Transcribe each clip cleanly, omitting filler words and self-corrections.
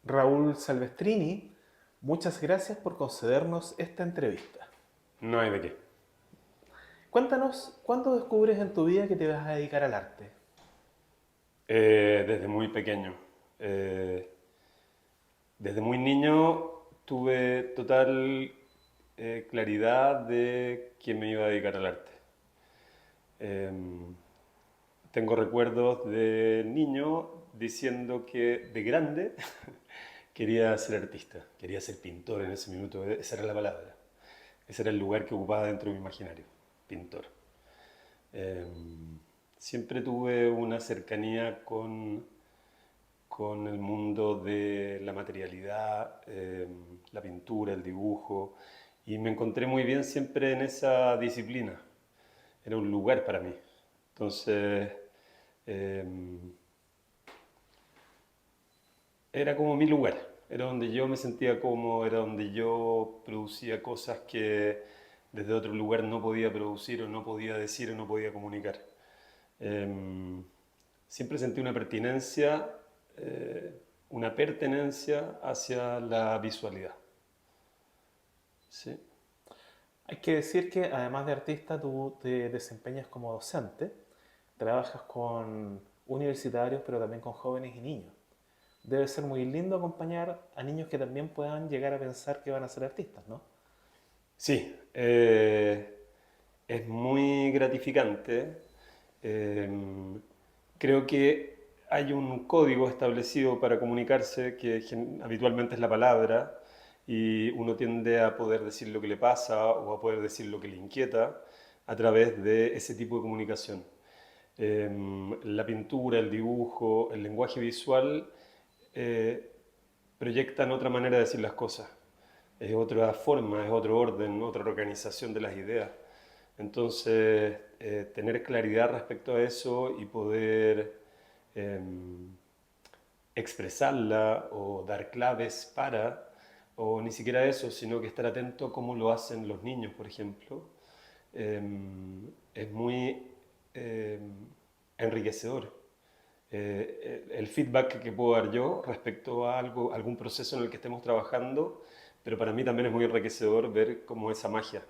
Raúl Salvestrini, muchas gracias por concedernos esta entrevista. No hay de qué. Cuéntanos, ¿cuándo descubres en tu vida que te vas a dedicar al arte? Desde muy pequeño. Eh, Desde muy niño tuve total claridad de que me iba a dedicar al arte. Em, Tengo recuerdos de niño diciendo que de grande quería ser artista, quería ser pintor en ese minuto, esa era la palabra. Ese era el lugar que ocupaba dentro de mi imaginario, pintor. Siempre tuve una cercanía con el mundo de la materialidad, la pintura, el dibujo, y me encontré muy bien siempre en esa disciplina. Era un lugar para mí. Entonces, eh, era como mi lugar, era donde yo me sentía cómodo, era donde yo producía cosas que desde otro lugar no podía producir o no podía decir o no podía comunicar. Em, Siempre sentí una pertenencia hacia la visualidad. ¿Sí? Hay que decir que además de artista, tú te desempeñas como docente, trabajas con universitarios, pero también con jóvenes y niños. Debe ser muy lindo acompañar a niños que también puedan llegar a pensar que van a ser artistas, ¿no? Sí, es muy gratificante. Eh, Creo que hay un código establecido para comunicarse que habitualmente es la palabra y uno tiende a poder decir lo que le pasa o a poder decir lo que le inquieta a través de ese tipo de comunicación. La pintura, el dibujo, el lenguaje visual eh, proyectan otra manera de decir las cosas. Es otra forma, es otro orden, otra organización de las ideas. Entonces, tener claridad respecto a eso y poder eh, expresarla o dar claves para, o ni siquiera eso, sino que estar atento a cómo lo hacen los niños, por ejemplo, eh, es muy eh, enriquecedor. El feedback que puedo dar yo respecto a algo, algún proceso en el que estemos trabajando, pero para mí también es muy enriquecedor ver cómo esa magia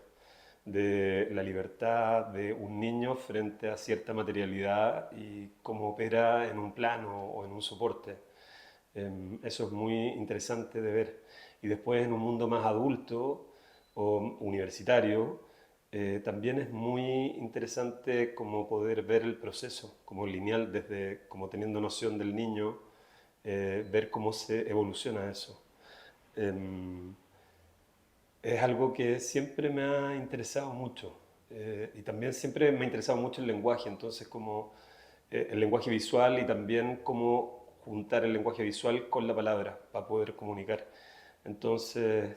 de la libertad de un niño frente a cierta materialidad y cómo opera en un plano o en un soporte. Eso es muy interesante de ver. Y después en un mundo más adulto o universitario, también es muy interesante como poder ver el proceso, como lineal, desde como teniendo noción del niño, ver cómo se evoluciona eso. Em, es algo que siempre me ha interesado mucho. Y también siempre me ha interesado mucho el lenguaje, entonces como el lenguaje visual y también cómo juntar el lenguaje visual con la palabra para poder comunicar. Entonces,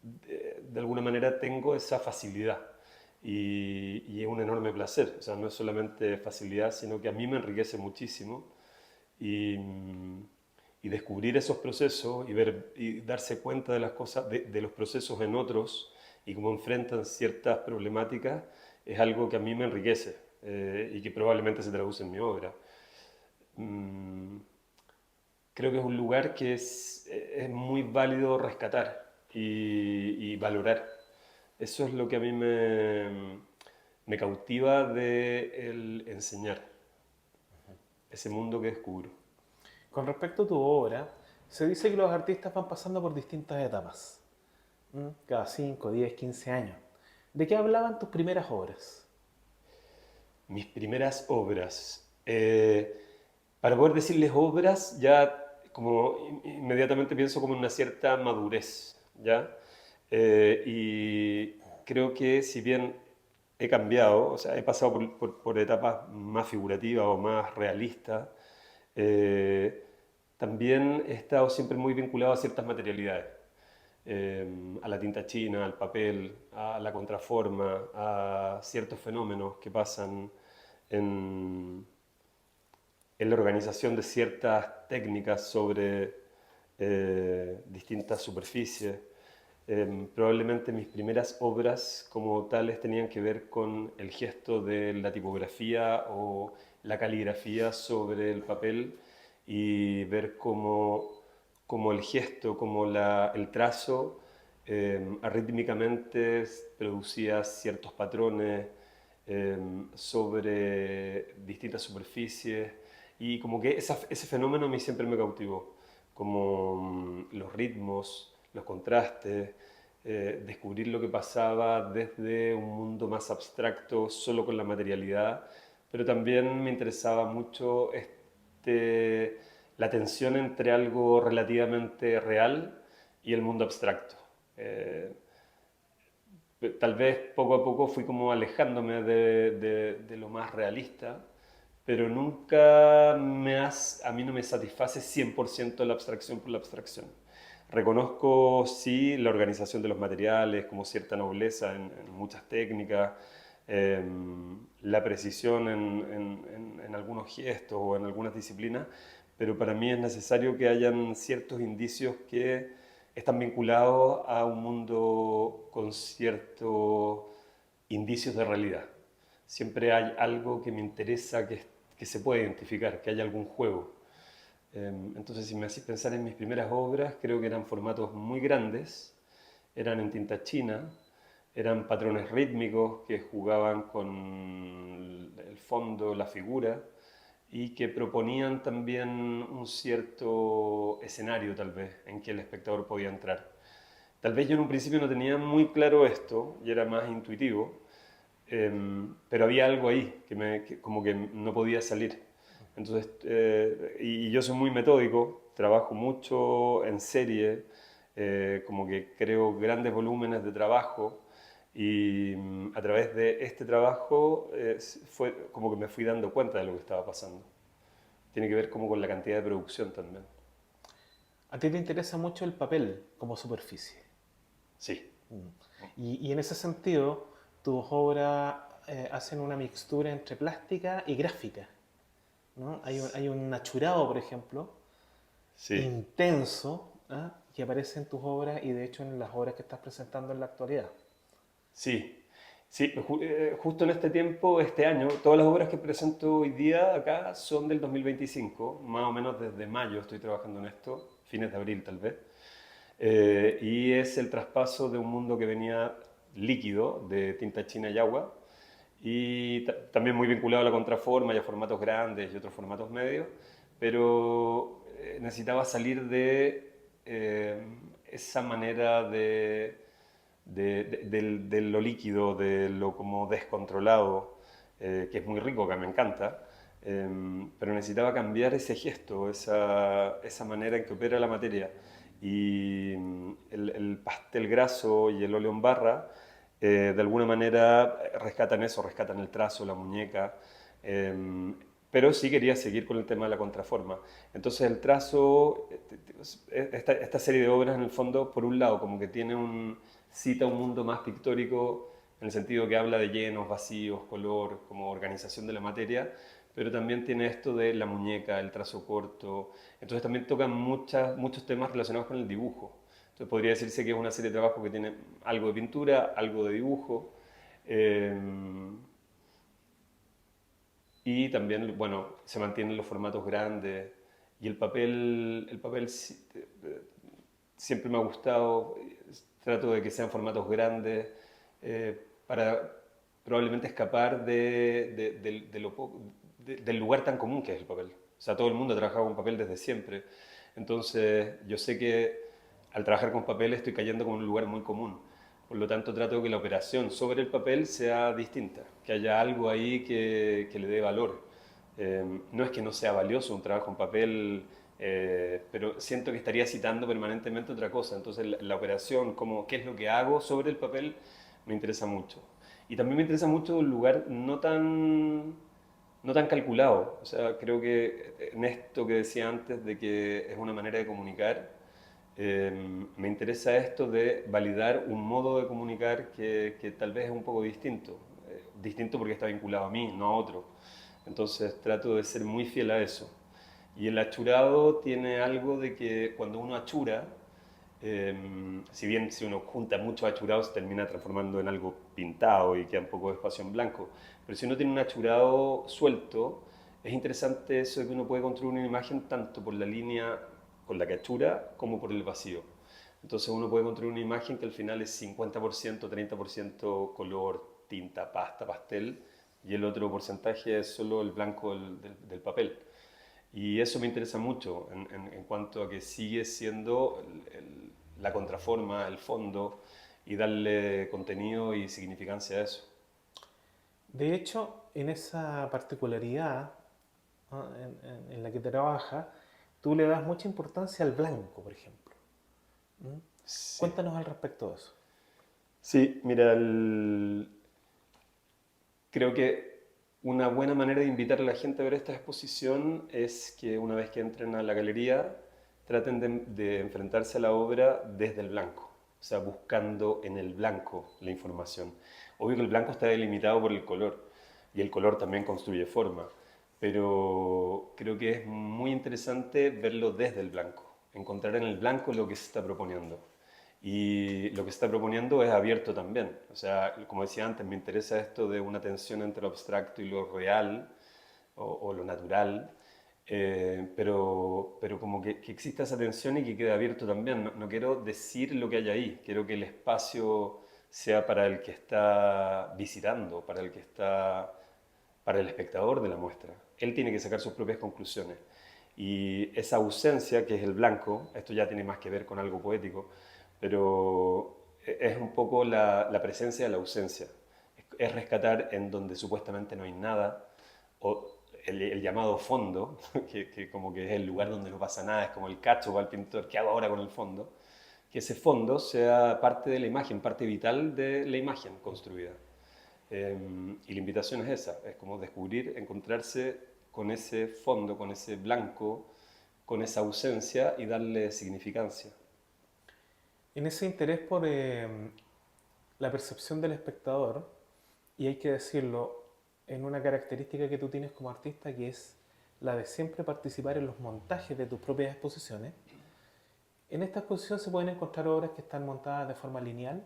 de alguna manera tengo esa facilidad y es un enorme placer. O sea, no es solamente facilidad, sino que a mí me enriquece muchísimo y, y descubrir esos procesos y ver y darse cuenta de las cosas, de los procesos en otros y cómo enfrentan ciertas problemáticas es algo que a mí me enriquece y que probablemente se traduce en mi obra. Mm, Creo que es un lugar que es muy válido rescatar y valorar. Eso es lo que a mí me cautiva de el enseñar, ese mundo que descubro. Con respecto a tu obra, se dice que los artistas van pasando por distintas etapas, cada 5, 10, 15 años. ¿De qué hablaban tus primeras obras? Mis primeras obras. Para poder decirles obras, ya como inmediatamente pienso como en una cierta madurez, ¿ya? Y creo que si bien he cambiado, o sea, he pasado por etapas más figurativas o más realistas, eh, también he estado siempre muy vinculado a ciertas materialidades, a la tinta china, al papel, a la contraforma, a ciertos fenómenos que pasan en, en la organización de ciertas técnicas sobre distintas superficies. Probablemente mis primeras obras como tales tenían que ver con el gesto de la tipografía o la caligrafía sobre el papel y ver como el gesto, como el trazo, arrítmicamente producía ciertos patrones sobre distintas superficies y como que ese fenómeno a mí siempre me cautivó, como los ritmos, los contrastes, descubrir lo que pasaba desde un mundo más abstracto, solo con la materialidad, pero también me interesaba mucho la tensión entre algo relativamente real y el mundo abstracto. Eh, Tal vez poco a poco fui como alejándome de lo más realista, pero nunca a mí no me satisface 100% la abstracción por la abstracción. Reconozco, sí, la organización de los materiales, como cierta nobleza en muchas técnicas, la precisión en algunos gestos o en algunas disciplinas, pero para mí es necesario que hayan ciertos indicios que están vinculados a un mundo con ciertos indicios de realidad. Siempre hay algo que me interesa que se pueda identificar, que haya algún juego. Entonces, si me hacís pensar en mis primeras obras, creo que eran formatos muy grandes, eran en tinta china, eran patrones rítmicos que jugaban con el fondo, la figura, y que proponían también un cierto escenario, tal vez, en que el espectador podía entrar. Tal vez yo en un principio no tenía muy claro esto, y era más intuitivo, pero había algo ahí que como que no podía salir. Entonces, y yo soy muy metódico, trabajo mucho en serie, como que creo grandes volúmenes de trabajo y a través de este trabajo fue como que me fui dando cuenta de lo que estaba pasando. Tiene que ver como con la cantidad de producción también. A ti te interesa mucho el papel como superficie. Sí, Mm. Y en ese sentido, tus obras hacen una mixtura entre plástica y gráfica, ¿no? Hay un achurado, por ejemplo, sí. intenso, ¿ah? Que aparece en tus obras y de hecho en las obras que estás presentando en la actualidad. Sí, sí, justo en este tiempo, este año, todas las obras que presento hoy día acá son del 2025, más o menos desde mayo estoy trabajando en esto, fines de abril tal vez, y es el traspaso de un mundo que venía líquido, de tinta china y agua, y también muy vinculado a la contraforma y a formatos grandes y otros formatos medios, pero necesitaba salir de esa manera de lo líquido, de lo como descontrolado, que es muy rico, que me encanta, pero necesitaba cambiar ese gesto, esa manera en que opera la materia. Y el pastel graso y el óleo en barra, de alguna manera rescatan eso, rescatan el trazo, la muñeca, pero sí quería seguir con el tema de la contraforma. Entonces el trazo, esta serie de obras en el fondo, por un lado, como que cita un mundo más pictórico en el sentido que habla de llenos, vacíos, color, como organización de la materia, pero también tiene esto de la muñeca, el trazo corto. Entonces también tocan muchos temas relacionados con el dibujo. Entonces podría decirse que es una serie de trabajos que tiene algo de pintura, algo de dibujo. eh, y también, bueno, se mantienen los formatos grandes y el papel siempre me ha gustado. Trato de que sean formatos grandes para probablemente escapar del lugar tan común que es el papel. O sea, todo el mundo ha trabajado con papel desde siempre. Entonces, yo sé que al trabajar con papel estoy cayendo con un lugar muy común. Por lo tanto, trato de que la operación sobre el papel sea distinta, que haya algo ahí que le dé valor. No es que no sea valioso un trabajo en papel, pero siento que estaría citando permanentemente otra cosa. Entonces, la operación, qué es lo que hago sobre el papel, me interesa mucho. Y también me interesa mucho un lugar no tan calculado. O sea, creo que en esto que decía antes de que es una manera de comunicar, me interesa esto de validar un modo de comunicar que tal vez es un poco distinto. Distinto porque está vinculado a mí, no a otro. Entonces trato de ser muy fiel a eso. Y el achurado tiene algo de que cuando uno achura, si bien si uno junta muchos achurados se termina transformando en algo pintado y queda un poco de espacio en blanco, pero si uno tiene un achurado suelto, es interesante eso de que uno puede construir una imagen tanto por la línea con la cachura como por el vacío. Entonces uno puede construir una imagen que al final es 50%, 30% color, tinta, pasta, pastel, y el otro porcentaje es solo el blanco del papel. Y eso me interesa mucho en cuanto a que sigue siendo la contraforma, el fondo, y darle contenido y significancia a eso. De hecho, en esa particularidad, ¿no?, en la que trabaja, tú le das mucha importancia al blanco, por ejemplo. ¿Mm? Sí. Cuéntanos al respecto de eso. Sí, mira, creo que una buena manera de invitar a la gente a ver esta exposición es que una vez que entren a la galería traten de enfrentarse a la obra desde el blanco, o sea, buscando en el blanco la información. Obvio que el blanco está delimitado por el color y el color también construye forma, pero creo que es muy interesante verlo desde el blanco, encontrar en el blanco lo que se está proponiendo. Y lo que se está proponiendo es abierto también. O sea, como decía antes, me interesa esto de una tensión entre lo abstracto y lo real o lo natural, pero como que exista esa tensión y que quede abierto también. No quiero decir lo que hay ahí, quiero que el espacio sea para el que está visitando, para el espectador de la muestra. Él tiene que sacar sus propias conclusiones. Y esa ausencia, que es el blanco, esto ya tiene más que ver con algo poético, pero es un poco la presencia de la ausencia. Es rescatar en donde supuestamente no hay nada, o el llamado fondo, que como que es el lugar donde no pasa nada, es como el cacho para el pintor, ¿qué hago ahora con el fondo? Que ese fondo sea parte de la imagen, parte vital de la imagen construida. Y la invitación es esa, es como descubrir, encontrarse con ese fondo, con ese blanco, con esa ausencia y darle significancia. En ese interés por la percepción del espectador, y hay que decirlo, en una característica que tú tienes como artista, que es la de siempre participar en los montajes de tus propias exposiciones. En esta exposición se pueden encontrar obras que están montadas de forma lineal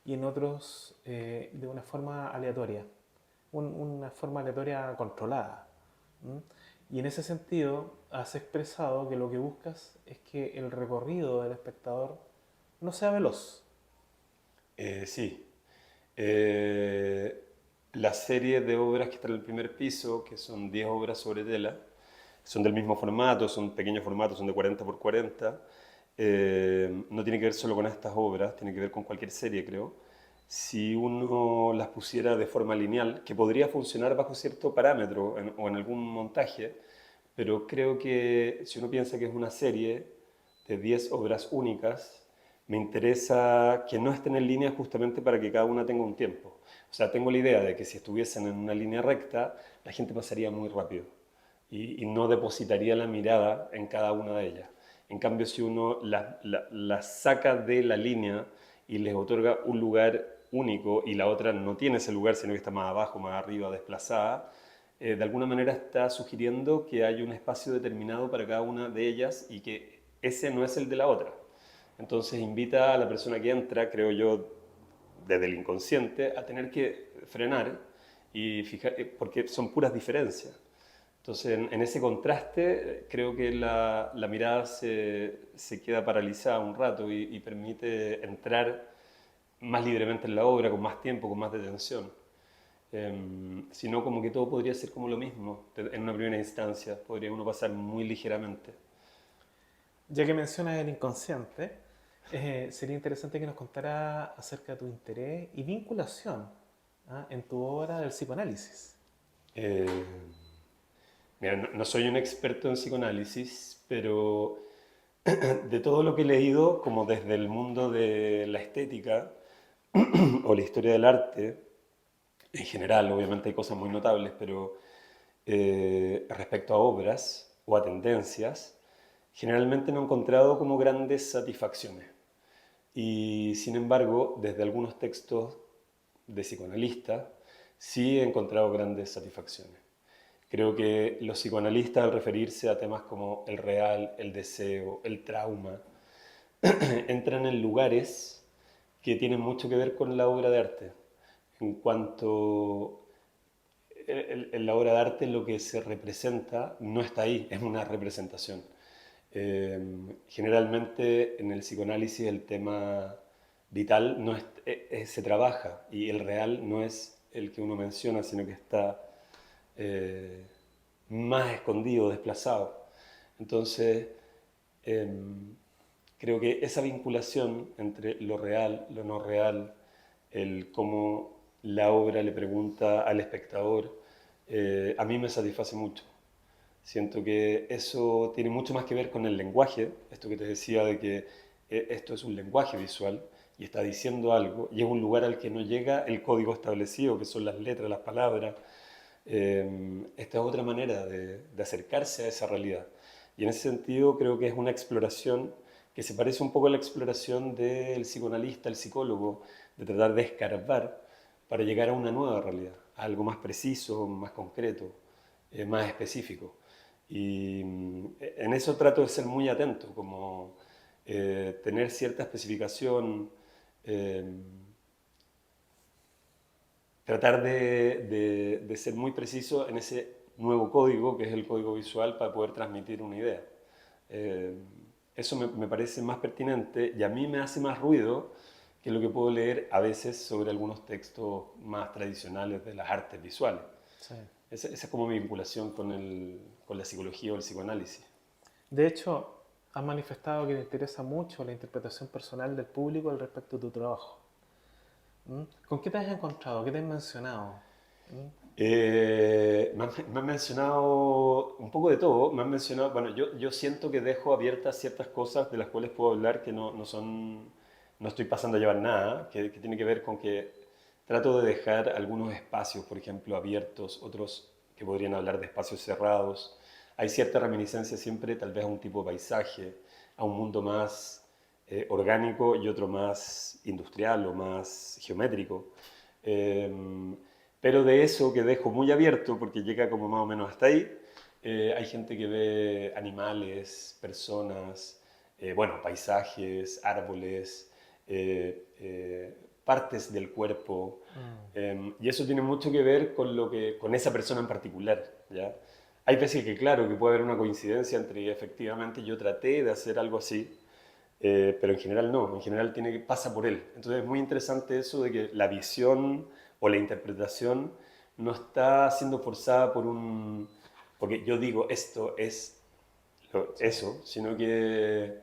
y en otros de una forma aleatoria, una forma aleatoria controlada. ¿Mm? Y en ese sentido has expresado que lo que buscas es que el recorrido del espectador no sea veloz. Sí. Eh, la serie de obras que está en el primer piso, que son 10 obras sobre tela, son del mismo formato, son pequeños formatos, son de 40 por 40. No tiene que ver solo con estas obras, tiene que ver con cualquier serie, creo. Si uno las pusiera de forma lineal, que podría funcionar bajo cierto parámetro o en algún montaje, pero creo que si uno piensa que es una serie de 10 obras únicas, me interesa que no estén en línea justamente para que cada una tenga un tiempo. O sea, tengo la idea de que si estuviesen en una línea recta, la gente pasaría muy rápido y no depositaría la mirada en cada una de ellas. En cambio, si uno las saca de la línea y les otorga un lugar único y la otra no tiene ese lugar, sino que está más abajo, más arriba, desplazada, de alguna manera está sugiriendo que hay un espacio determinado para cada una de ellas y que ese no es el de la otra. Entonces invita a la persona que entra, creo yo, desde el inconsciente, a tener que frenar y fijar, porque son puras diferencias. Entonces, en ese contraste, creo que la mirada se queda paralizada un rato y permite entrar más libremente en la obra, con más tiempo, con más detención. Si no, como que todo podría ser como lo mismo en una primera instancia, podría uno pasar muy ligeramente. Ya que mencionas el inconsciente, sería interesante que nos contara acerca de tu interés y vinculación, ¿ah?, en tu obra del psicoanálisis. Eh, Mira, no soy un experto en psicoanálisis, pero de todo lo que he leído, como desde el mundo de la estética o la historia del arte, en general, obviamente hay cosas muy notables, pero respecto a obras o a tendencias, generalmente no he encontrado como grandes satisfacciones. Y sin embargo, desde algunos textos de psicoanalistas, sí he encontrado grandes satisfacciones. Creo que los psicoanalistas, al referirse a temas como el real, el deseo, el trauma, entran en lugares que tienen mucho que ver con la obra de arte. En cuanto en la obra de arte lo que se representa no está ahí, es una representación. Generalmente en el psicoanálisis el tema vital no se trabaja y el real no es el que uno menciona, sino que está eh, más escondido, desplazado. Entonces, creo que esa vinculación entre lo real, lo no real, el cómo la obra le pregunta al espectador, a mí me satisface mucho. Siento que eso tiene mucho más que ver con el lenguaje, esto que te decía de que esto es un lenguaje visual y está diciendo algo, y es un lugar al que no llega el código establecido, que son las letras, las palabras. Esta es otra manera de acercarse a esa realidad. Y en ese sentido creo que es una exploración que se parece un poco a la exploración del psicoanalista, el psicólogo, de tratar de escarbar para llegar a una nueva realidad, a algo más preciso, más concreto, más específico. Y en eso trato de ser muy atento, como tener cierta especificación, eh, tratar de ser muy preciso en ese nuevo código, que es el código visual, para poder transmitir una idea. Eh, Eso me parece más pertinente y a mí me hace más ruido que lo que puedo leer a veces sobre algunos textos más tradicionales de las artes visuales. Sí. Esa es como mi vinculación con la psicología o el psicoanálisis. De hecho, has manifestado que te interesa mucho la interpretación personal del público al respecto de tu trabajo. ¿Mm? ¿Con qué te has encontrado? ¿Qué te han mencionado? ¿Mm? Me han mencionado un poco de todo. Me han mencionado, bueno, yo siento que dejo abiertas ciertas cosas de las cuales puedo hablar que no son, no estoy pasando a llevar nada, que tiene que ver con que trato de dejar algunos espacios, por ejemplo, abiertos, otros que podrían hablar de espacios cerrados. Hay cierta reminiscencia siempre tal vez a un tipo de paisaje, a un mundo más orgánico y otro más industrial o más geométrico. Eh, pero de eso que dejo muy abierto, porque llega como más o menos hasta ahí, hay gente que ve animales, personas, bueno, paisajes, árboles, partes del cuerpo, Mm. y eso tiene mucho que ver con, con esa persona en particular, ¿ya? Hay veces que, claro, que puede haber una coincidencia entre efectivamente yo traté de hacer algo así, pero en general no, en general pasa por él. Entonces es muy interesante eso de que la visión o la interpretación no está siendo forzada por porque yo digo esto es Sí. eso, sino que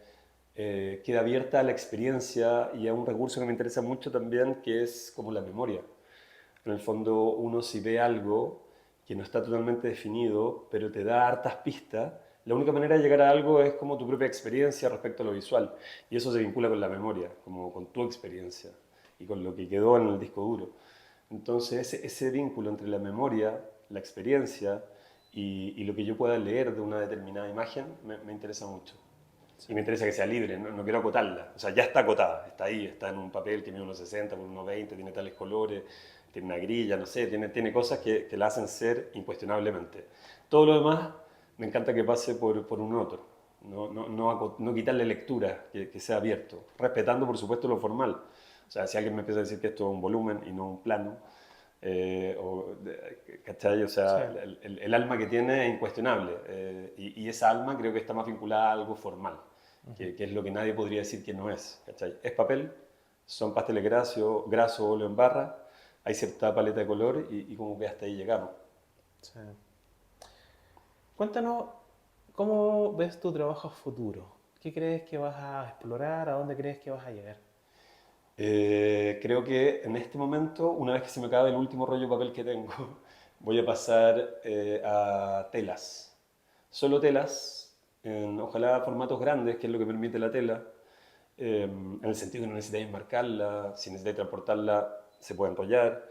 queda abierta a la experiencia y a un recurso que me interesa mucho también, que es como la memoria. En el fondo, uno si ve algo que no está totalmente definido, pero te da hartas pistas, la única manera de llegar a algo es como tu propia experiencia respecto a lo visual. Y eso se vincula con la memoria, como con tu experiencia y con lo que quedó en el disco duro. Entonces, ese vínculo entre la memoria, la experiencia y lo que yo pueda leer de una determinada imagen me interesa mucho. Sí. Y me interesa que sea libre, no quiero acotarla. O sea, ya está acotada, está ahí, está en un papel que mide unos 60 por unos 20, tiene tales colores, tiene una grilla, no sé, tiene cosas que la hacen ser incuestionablemente. Todo lo demás me encanta que pase por un otro, no quitarle lectura, que sea abierto, respetando por supuesto lo formal. O sea, si alguien me empieza a decir que esto es un volumen y no un plano, ¿cachai? O Sí. sea, el alma que tiene es incuestionable y esa alma creo que está más vinculada a algo formal, Ujú. que es lo que nadie podría decir que no es, ¿cachai? Es papel, son pasteles graso, óleo en barra, hay cierta paleta de color y como que hasta ahí llegamos. Sí. Cuéntanos cómo ves tu trabajo futuro. ¿Qué crees que vas a explorar? ¿A dónde crees que vas a llegar? Creo que en este momento, una vez que se me acabe el último rollo de papel que tengo, voy a pasar a telas. Solo telas, ojalá formatos grandes, que es lo que permite la tela, en el sentido que no necesitáis enmarcarla, si necesitáis transportarla, se puede enrollar,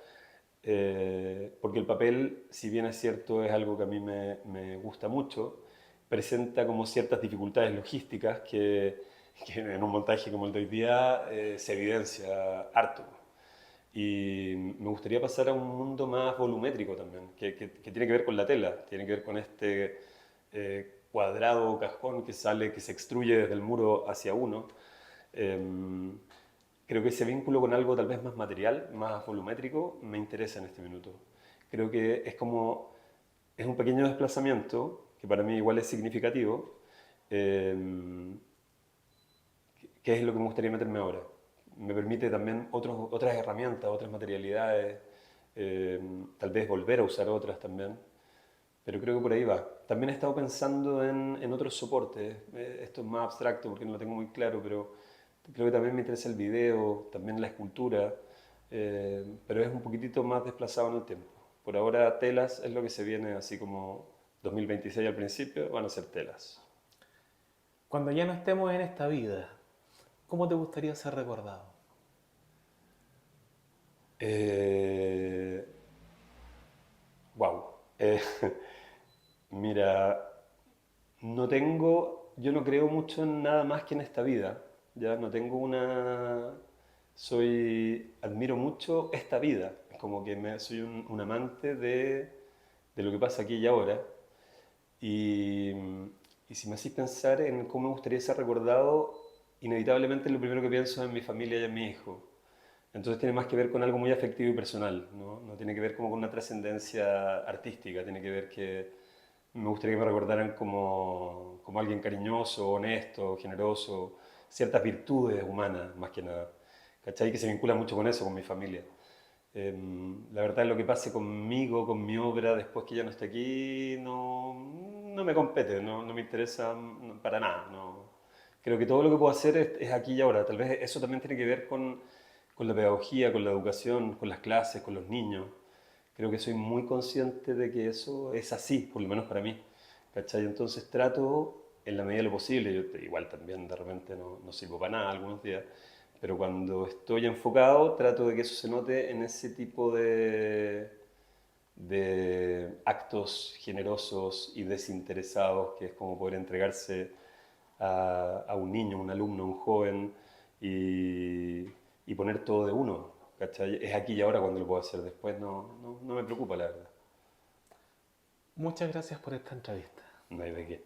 porque el papel, si bien es cierto, es algo que a mí me gusta mucho, presenta como ciertas dificultades logísticas que en un montaje como el de hoy día se evidencia harto. Y me gustaría pasar a un mundo más volumétrico también, que tiene que ver con la tela, tiene que ver con este cuadrado o cajón que sale, que se extruye desde el muro hacia uno. Em, Creo que ese vínculo con algo tal vez más material, más volumétrico, me interesa en este minuto. Creo que es como, es un pequeño desplazamiento, que para mí igual es significativo, eh, ¿qué es lo que me gustaría meterme ahora? Me permite también otras herramientas, otras materialidades, eh, tal vez volver a usar otras también, pero creo que por ahí va. También he estado pensando en otros soportes, esto es más abstracto porque no lo tengo muy claro, pero creo que también me interesa el video, también la escultura, pero es un poquitito más desplazado en el tiempo. Por ahora telas es lo que se viene, así como 2026 al principio, van a ser telas. Cuando ya no estemos en esta vida, ¿cómo te gustaría ser recordado? Wow. Mira, yo no creo mucho en nada más que en esta vida. Ya no tengo admiro mucho esta vida. Es como que soy un amante de lo que pasa aquí y ahora. Y, y si me hacís pensar en cómo me gustaría ser recordado, inevitablemente lo primero que pienso es en mi familia y en mi hijo. Entonces tiene más que ver con algo muy afectivo y personal, ¿no? No tiene que ver como con una trascendencia artística, tiene que ver que me gustaría que me recordaran como alguien cariñoso, honesto, generoso, ciertas virtudes humanas, más que nada. ¿Cachai? Que se vincula mucho con eso, con mi familia. La verdad, lo que pase conmigo, con mi obra, después que ya no esté aquí, no me compete, no me interesa para nada. No. Creo que todo lo que puedo hacer es aquí y ahora. Tal vez eso también tiene que ver con la pedagogía, con la educación, con las clases, con los niños. Creo que soy muy consciente de que eso es así, por lo menos para mí. ¿Cachai? Entonces trato, en la medida de lo posible, yo igual también de repente no sirvo para nada algunos días, pero cuando estoy enfocado trato de que eso se note en ese tipo de actos generosos y desinteresados, que es como poder entregarse a un niño, un alumno, un joven y poner todo de uno. ¿Cachai? Es aquí y ahora cuando lo puedo hacer, después no me preocupa la verdad. Muchas gracias por esta entrevista. No hay de qué.